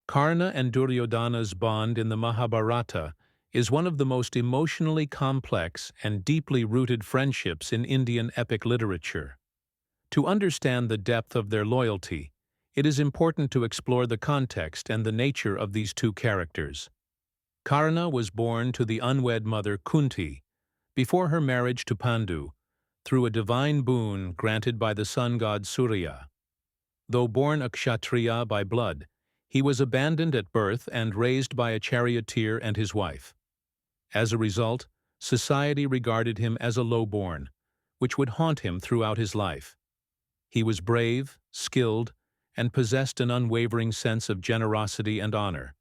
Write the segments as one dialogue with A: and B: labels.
A: Karna and Duryodhana's bond in the Mahabharata is one of the most emotionally complex and deeply rooted friendships in Indian epic literature. To understand the depth of their loyalty, it is important to explore the context and the nature of these two characters. Karna was born to the unwed mother Kunti before her marriage to Pandu, through a divine boon granted by the sun god Surya. Though born a kshatriya by blood, he was abandoned at birth and raised by a charioteer and his wife. As a result, society regarded him as a lowborn, which would haunt him throughout his life. He was brave, skilled, and possessed an unwavering sense of generosity and honor,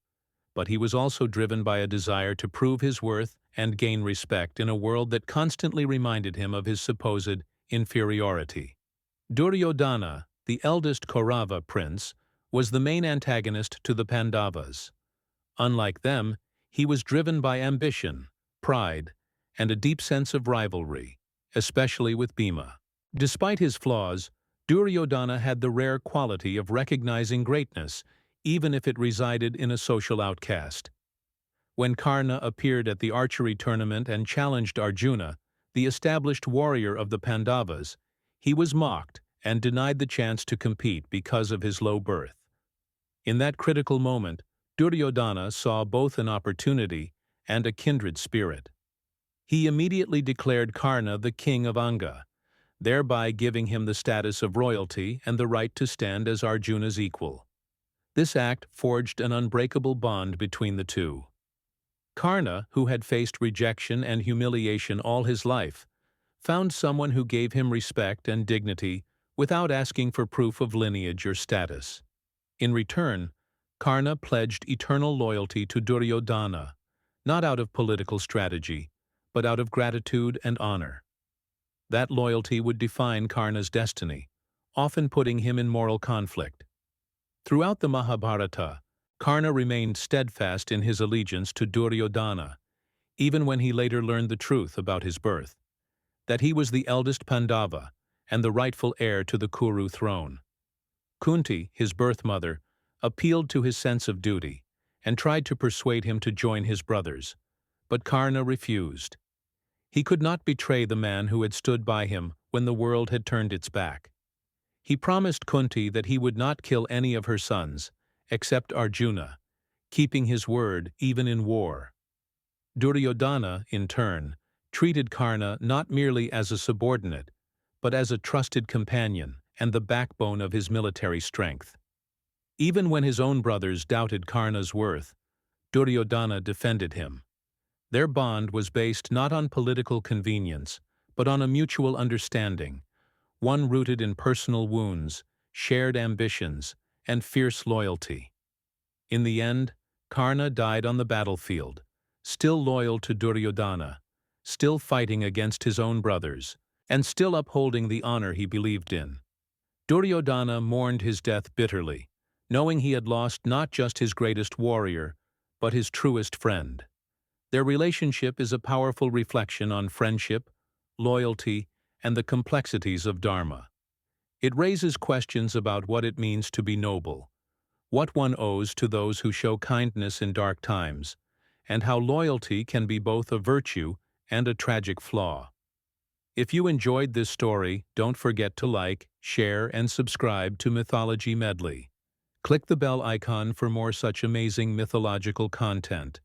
A: but he was also driven by a desire to prove his worth and gain respect in a world that constantly reminded him of his supposed inferiority. Duryodhana, the eldest Kaurava prince, was the main antagonist to the Pandavas. Unlike them, he was driven by ambition, pride, and a deep sense of rivalry, especially with Bhima. Despite his flaws, Duryodhana had the rare quality of recognizing greatness, even if it resided in a social outcast. When Karna appeared at the archery tournament and challenged Arjuna, the established warrior of the Pandavas, he was mocked and denied the chance to compete because of his low birth. In that critical moment, Duryodhana saw both an opportunity and a kindred spirit. He immediately declared Karna the king of Anga, thereby giving him the status of royalty and the right to stand as Arjuna's equal. This act forged an unbreakable bond between the two. Karna, who had faced rejection and humiliation all his life, found someone who gave him respect and dignity without asking for proof of lineage or status. In return, Karna pledged eternal loyalty to Duryodhana, not out of political strategy, but out of gratitude and honor. That loyalty would define Karna's destiny, often putting him in moral conflict. Throughout the Mahabharata, Karna remained steadfast in his allegiance to Duryodhana, even when he later learned the truth about his birth, that he was the eldest Pandava and the rightful heir to the Kuru throne. Kunti, his birth mother, appealed to his sense of duty and tried to persuade him to join his brothers, but Karna refused. He could not betray the man who had stood by him when the world had turned its back. He promised Kunti that he would not kill any of her sons, except Arjuna, keeping his word even in war. Duryodhana, in turn, treated Karna not merely as a subordinate, but as a trusted companion and the backbone of his military strength. Even when his own brothers doubted Karna's worth, Duryodhana defended him. Their bond was based not on political convenience, but on a mutual understanding, one rooted in personal wounds, shared ambitions, and fierce loyalty. In the end, Karna died on the battlefield, still loyal to Duryodhana, still fighting against his own brothers, and still upholding the honor he believed in. Duryodhana mourned his death bitterly, knowing he had lost not just his greatest warrior, but his truest friend. Their relationship is a powerful reflection on friendship, loyalty, and the complexities of Dharma. It raises questions about what it means to be noble, what one owes to those who show kindness in dark times, and how loyalty can be both a virtue and a tragic flaw. If you enjoyed this story, don't forget to like, share, and subscribe to Mythology Medley. Click the bell icon for more such amazing mythological content.